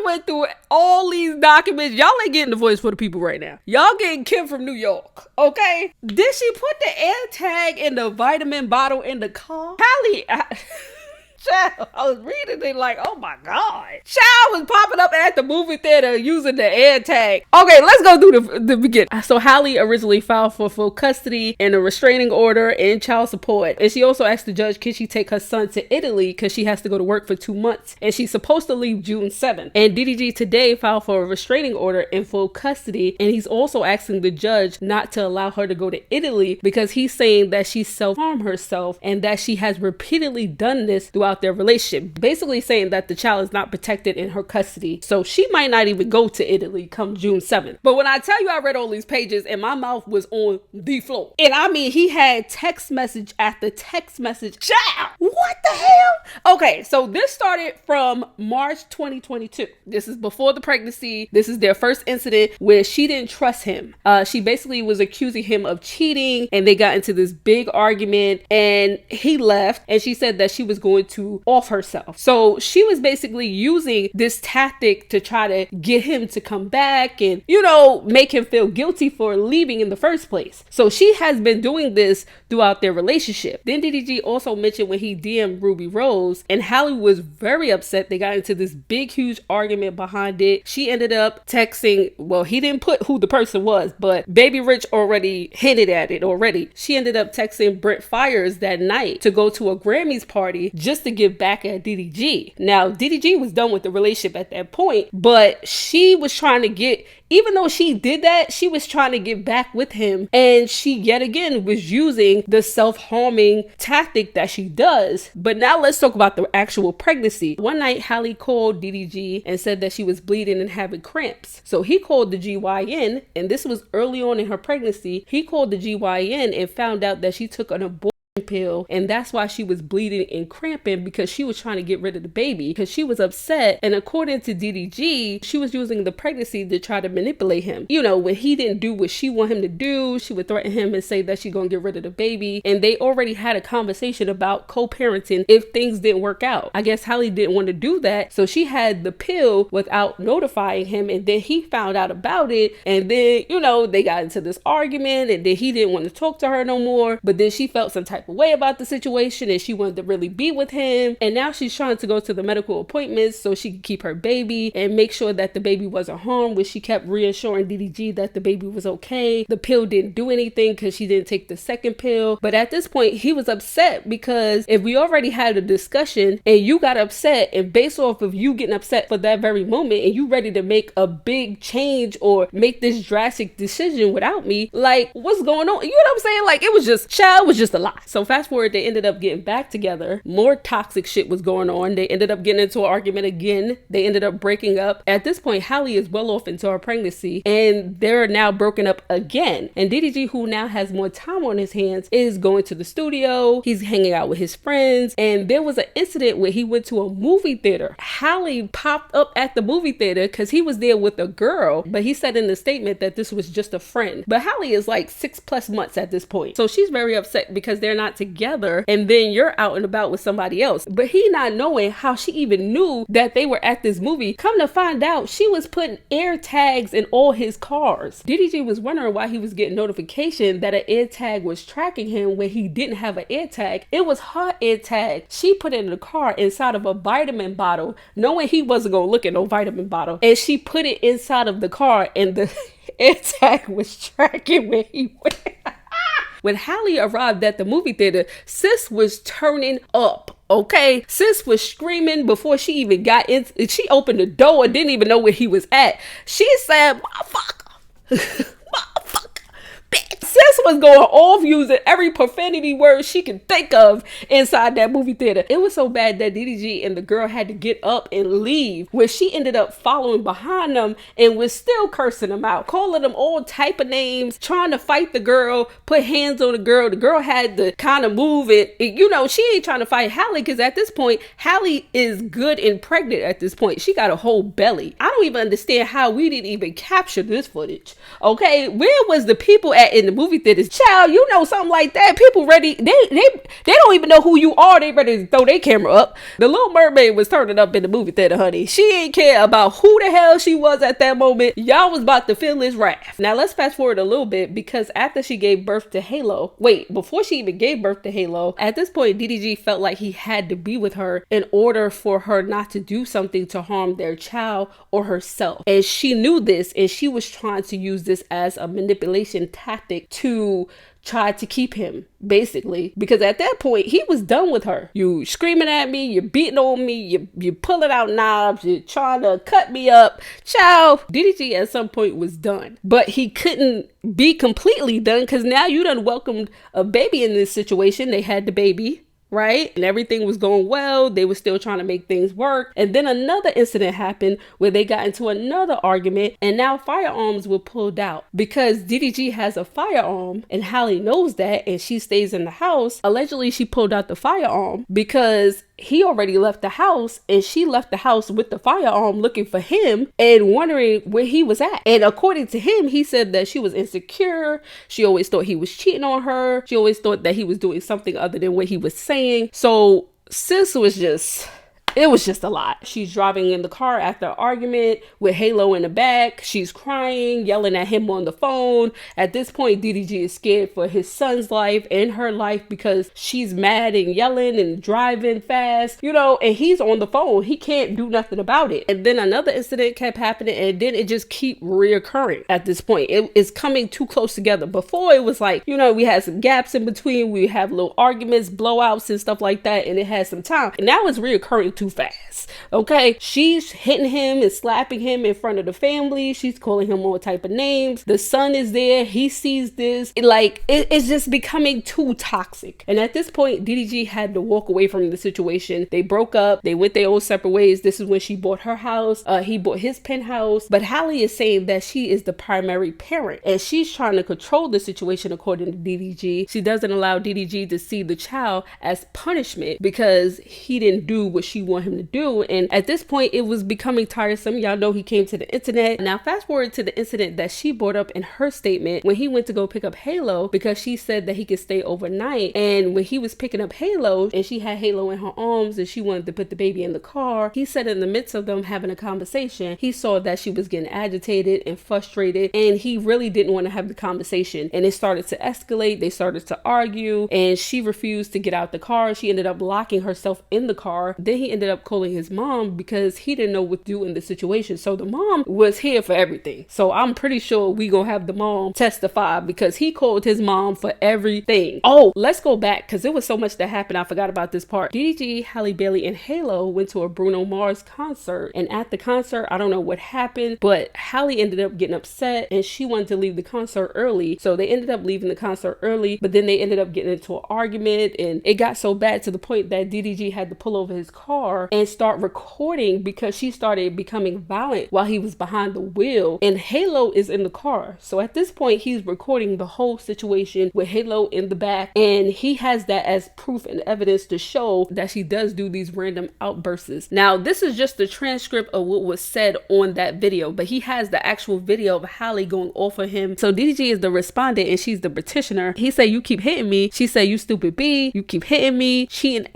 went through all these documents. Y'all ain't getting the voice for the people right now. Y'all getting Kim from New York, okay? Did she put the air tag in the vitamin bottle in the car? Halle, child, I was reading it like, oh my God. Child was popping up at the movie theater using the air tag. Okay, let's go through the beginning. So Halle originally filed for full custody and a restraining order and child support. And she also asked the judge, can she take her son to Italy because she has to go to work for 2 months. And she's supposed to leave June 7th. And DDG today filed for a restraining order and full custody. And he's also asking the judge not to allow her to go to Italy because he's saying that she self-harmed herself and that she has repeatedly done this throughout their relationship, basically saying that the child is not protected in her custody, so she might not even go to Italy come June 7th. But when I tell you I read all these pages and my mouth was on the floor, and I mean he had text message after text message. Child, what the hell? Okay, so this started from March 2022. This is before the pregnancy. This is their first incident where she didn't trust him. She basically was accusing him of cheating, and they got into this big argument, and he left, and she said that she was going to off herself. So she was basically using this tactic to try to get him to come back and, you know, make him feel guilty for leaving in the first place. So she has been doing this throughout their relationship. Then DDG also mentioned when he DM'd Ruby Rose, and Halle was very upset. They got into this big, huge argument behind it. She ended up texting, well, he didn't put who the person was, but Baby Rich already hinted at it already. She ended up texting Brent Fires that night to go to a Grammys party just to get back at DDG. Now, DDG was done with the relationship at that point, but she was trying to get, even though she did that, she was trying to get back with him. And she yet again was using the self-harming tactic that she does. But now let's talk about the actual pregnancy. One night, Halle called DDG and said that she was bleeding and having cramps. So he called the GYN, and this was early on in her pregnancy. He called the GYN and found out that she took an abortion pill, and that's why she was bleeding and cramping, because she was trying to get rid of the baby because she was upset. And according to DDG, she was using the pregnancy to try to manipulate him. You know, when he didn't do what she wanted him to do, she would threaten him and say that she's gonna get rid of the baby. And they already had a conversation about co-parenting if things didn't work out. I guess Halle didn't want to do that, so she had the pill without notifying him, and then he found out about it, and then, you know, they got into this argument, and then he didn't want to talk to her no more. But then she felt some type of way about the situation, and she wanted to really be with him. And now she's trying to go to the medical appointments so she could keep her baby and make sure that the baby wasn't harmed, which she kept reassuring DDG that the baby was okay. The pill didn't do anything because she didn't take the second pill. But at this point, he was upset because if we already had a discussion and you got upset, and based off of you getting upset for that very moment, and you ready to make a big change or make this drastic decision without me, like, what's going on? You know what I'm saying? Like, it was just, child, was just a lot. So fast forward, they ended up getting back together. More toxic shit was going on. They ended up getting into an argument again. They ended up breaking up. At this point, Halle is well off into her pregnancy, and they're now broken up again. And DDG, who now has more time on his hands, is going to the studio. He's hanging out with his friends. And there was an incident where he went to a movie theater. Halle popped up at the movie theater because he was there with a girl, but he said in the statement that this was just a friend. But Halle is like 6+ months at this point. So she's very upset because they're not together, and then you're out and about with somebody else. But he not knowing how she even knew that they were at this movie. Come to find out, she was putting air tags in all his cars. DDG was wondering why he was getting notification that an air tag was tracking him when he didn't have an air tag. It was her air tag. She put it in the car inside of a vitamin bottle, knowing he wasn't gonna look at no vitamin bottle, and she put it inside of the car, and the air tag was tracking where he went. When Halle arrived at the movie theater, sis was turning up. Okay, sis was screaming before she even got in. She opened the door and didn't even know where he was at. She said, "Motherfucker, motherfucker, bitch." Sis was going off using every profanity word she could think of inside that movie theater. It was so bad that DDG and the girl had to get up and leave, where she ended up following behind them and was still cursing them out, calling them all type of names, trying to fight the girl, put hands on the girl. The girl had to kind of move it. You know, she ain't trying to fight Halle because at this point, Halle is good and pregnant at this point. She got a whole belly. I don't even understand how we didn't even capture this footage. Okay, where was the people at in the movie movie theaters. Child, you know something like that. People ready, they don't even know who you are. They ready to throw their camera up. The Little Mermaid was turning up in the movie theater, honey. She ain't care about who the hell she was at that moment. Y'all was about to feel this wrath. Now let's fast forward a little bit, because after she gave birth to Halo, before she even gave birth to Halo, at this point, DDG felt like he had to be with her in order for her not to do something to harm their child or herself. And she knew this, and she was trying to use this as a manipulation tactic to try to keep him, basically, because at that point he was done with her. You screaming at me, you're beating on me, you pulling out knives, you're trying to cut me up. Child, DDG at some point was done, but he couldn't be completely done, because now you done welcomed a baby in this situation. They had the baby, right? And everything was going well. They were still trying to make things work. And then another incident happened where they got into another argument, and now firearms were pulled out because DDG has a firearm and Halle knows that, and she stays in the house. Allegedly, she pulled out the firearm because he already left the house, and she left the house with the firearm looking for him and wondering where he was at. And according to him, he said that she was insecure. She always thought he was cheating on her. She always thought that he was doing something other than what he was saying. So sis was just... it was just a lot. She's driving in the car after an argument with Halo in the back. She's crying, yelling at him on the phone. At this point, DDG is scared for his son's life and her life because she's mad and yelling and driving fast, and he's on the phone. He can't do nothing about it. And then another incident kept happening, and then it just keep reoccurring at this point. It is coming too close together. Before, it was like, we had some gaps in between. We have little arguments, blowouts and stuff like that, and it had some time. And now it's reoccurring too fast. Okay, she's hitting him and slapping him in front of the family. She's calling him all type of names. The son is there. He sees this. It's just becoming too toxic. And at this point, DDG had to walk away from the situation. They broke up. They went their own separate ways. This is when she bought her house. He bought his penthouse. But Halle is saying that she is the primary parent, and she's trying to control the situation according to DDG. She doesn't allow DDG to see the child as punishment because he didn't do what she wanted him to do. And at this point, it was becoming tiresome. Y'all know he came to the internet. Now fast forward to the incident that she brought up in her statement when he went to go pick up Halo, because she said that he could stay overnight. And when he was picking up Halo and she had Halo in her arms and she wanted to put the baby in the car, he said in the midst of them having a conversation, he saw that she was getting agitated and frustrated, and he really didn't want to have the conversation. And it started to escalate. They started to argue, and she refused to get out the car. She ended up locking herself in the car. Then he ended up calling his mom because he didn't know what to do in the situation. So the mom was here for everything. So I'm pretty sure we gonna have the mom testify because he called his mom for everything. Oh, let's go back because there was so much that happened. I forgot about this part. DDG, Halle Bailey, and Halo went to a Bruno Mars concert, and at the concert, I don't know what happened, but Halle ended up getting upset and she wanted to leave the concert early. So they ended up leaving the concert early, but then they ended up getting into an argument, and it got so bad to the point that DDG had to pull over his car and start recording because she started becoming violent while he was behind the wheel, and Halo is in the car. So at this point, he's recording the whole situation with Halo in the back, and he has that as proof and evidence to show that she does do these random outbursts. Now, this is just the transcript of what was said on that video, but he has the actual video of Halle going off of him. So DDG is the respondent and she's the petitioner. He said, "You keep hitting me." She said, "You stupid B, you keep hitting me, cheating."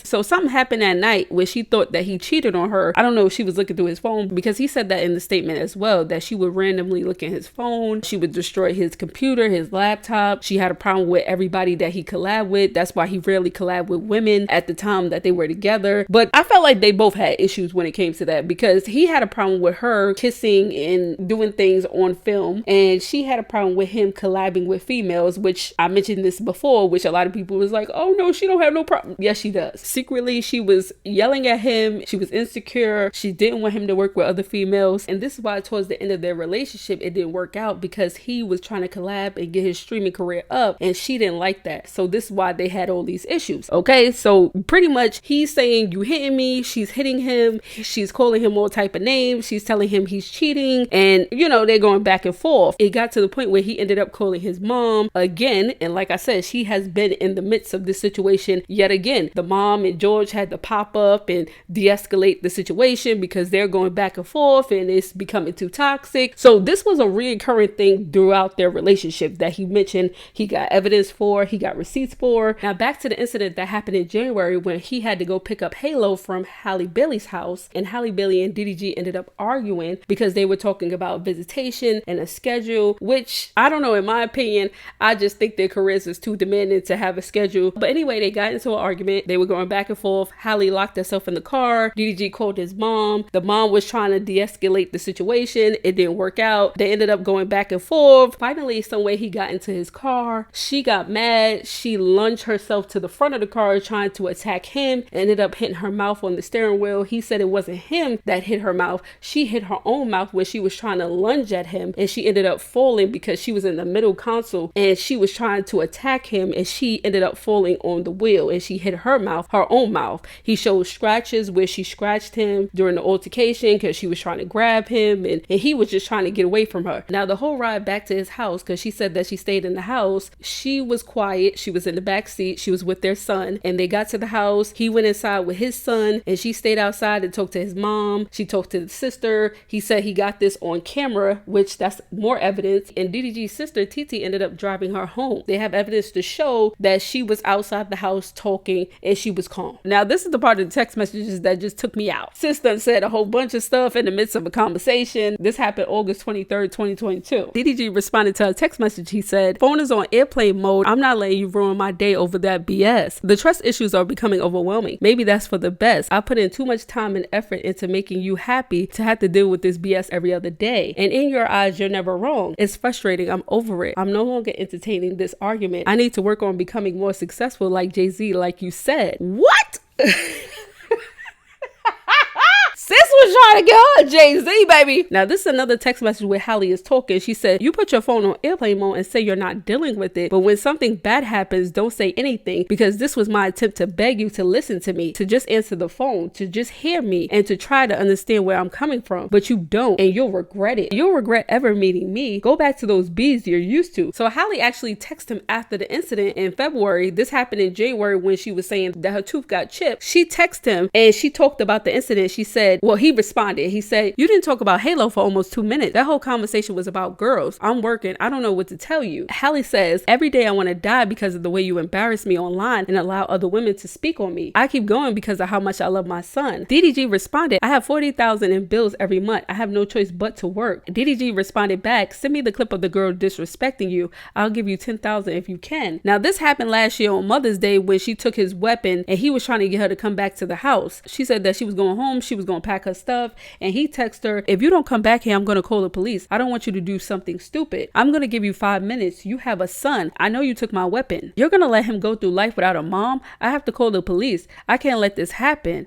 So something happened that night where she thought that he cheated on her. I don't know if she was looking through his phone, because he said that in the statement as well, that she would randomly look at his phone. She would destroy his computer, his laptop. She had a problem with everybody that he collabed with. That's why he rarely collabed with women at the time that they were together. But I felt like they both had issues when it came to that, because he had a problem with her kissing and doing things on film, and she had a problem with him collabing with females, which I mentioned this before, which a lot of people was like, "Oh no, she don't have no problem." Yes, she does. Secretly, she was yelling at him. She was insecure. She didn't want him to work with other females. And this is why towards the end of their relationship, it didn't work out, because he was trying to collab and get his streaming career up, and she didn't like that. So this is why they had all these issues. Okay, so pretty much he's saying, "You hitting me." She's hitting him. She's calling him all type of names. She's telling him he's cheating, and they're going back and forth. It got to the point where he ended up calling his mom again, and like I said, she has been in the midst of this situation yet again. The mom mom and George had to pop up and de-escalate the situation because they're going back and forth and it's becoming too toxic. So this was a reoccurring thing throughout their relationship that he mentioned he got evidence for, he got receipts for. Now back to the incident that happened in January when he had to go pick up Halo from Halle Bailey's house, and Halle Bailey and DDG ended up arguing because they were talking about visitation and a schedule, which I don't know, in my opinion, I just think their careers is too demanding to have a schedule. But anyway, they got into an argument. They were going back and forth. Halle locked herself in the car. DDG called his mom. The mom was trying to de-escalate the situation. It didn't work out. They ended up going back and forth. Finally, some way he got into his car. She got mad. She lunged herself to the front of the car trying to attack him. Ended up hitting her mouth on the steering wheel. He said it wasn't him that hit her mouth. She hit her own mouth when she was trying to lunge at him, and she ended up falling because she was in the middle console and she was trying to attack him, and she ended up falling on the wheel and she hit her mouth, her own mouth. He showed scratches where she scratched him during the altercation because she was trying to grab him, and he was just trying to get away from her. Now the whole ride back to his house, because she said that she stayed in the house, she was quiet. She was in the back seat. She was with their son, and they got to the house. He went inside with his son and she stayed outside and talked to his mom. She talked to the sister. He said he got this on camera, which that's more evidence. And DDG's sister Titi ended up driving her home. They have evidence to show that she was outside the house talking and she was calm. Now this is the part of the text messages that just took me out. Sister said a whole bunch of stuff in the midst of a conversation. This happened August 23rd, 2022. DDG responded to a text message. He said, "Phone is on airplane mode. I'm not letting you ruin my day over that BS. The trust issues are becoming overwhelming. Maybe that's for the best. I put in too much time and effort into making you happy to have to deal with this BS every other day. And in your eyes, you're never wrong. It's frustrating. I'm over it. I'm no longer entertaining this argument. I need to work on becoming more successful like Jay-Z, like you said." What? Sis was trying to get her Jay-Z, baby. Now, this is another text message where Halle is talking. She said, "You put your phone on airplane mode and say you're not dealing with it. But when something bad happens, don't say anything, because this was my attempt to beg you to listen to me, to just answer the phone, to just hear me, and to try to understand where I'm coming from. But you don't, and you'll regret it. You'll regret ever meeting me. Go back to those B's you're used to." So Halle actually texted him after the incident in February. This happened in January when she was saying that her tooth got chipped. She texted him and she talked about the incident. She said, well, he responded. He said, "You didn't talk about Halo for almost 2 minutes. That whole conversation was about girls. I'm working. I don't know what to tell you." Halle says, "Every day I want to die because of the way you embarrass me online and allow other women to speak on me. I keep going because of how much I love my son." DDG responded, "I have $40,000 in bills every month. I have no choice but to work." DDG responded back, "Send me the clip of the girl disrespecting you. I'll give you $10,000 if you can." Now this happened last year on Mother's Day when she took his weapon and he was trying to get her to come back to the house. She said that she was going home. She was going to pack her stuff, and he texted her, "If you don't come back here, I'm going to call the police. I don't want you to do something stupid. I'm going to give you 5 minutes. You have a son. I know you took my weapon. You're going to let him go through life without a mom? I have to call the police. I can't let this happen."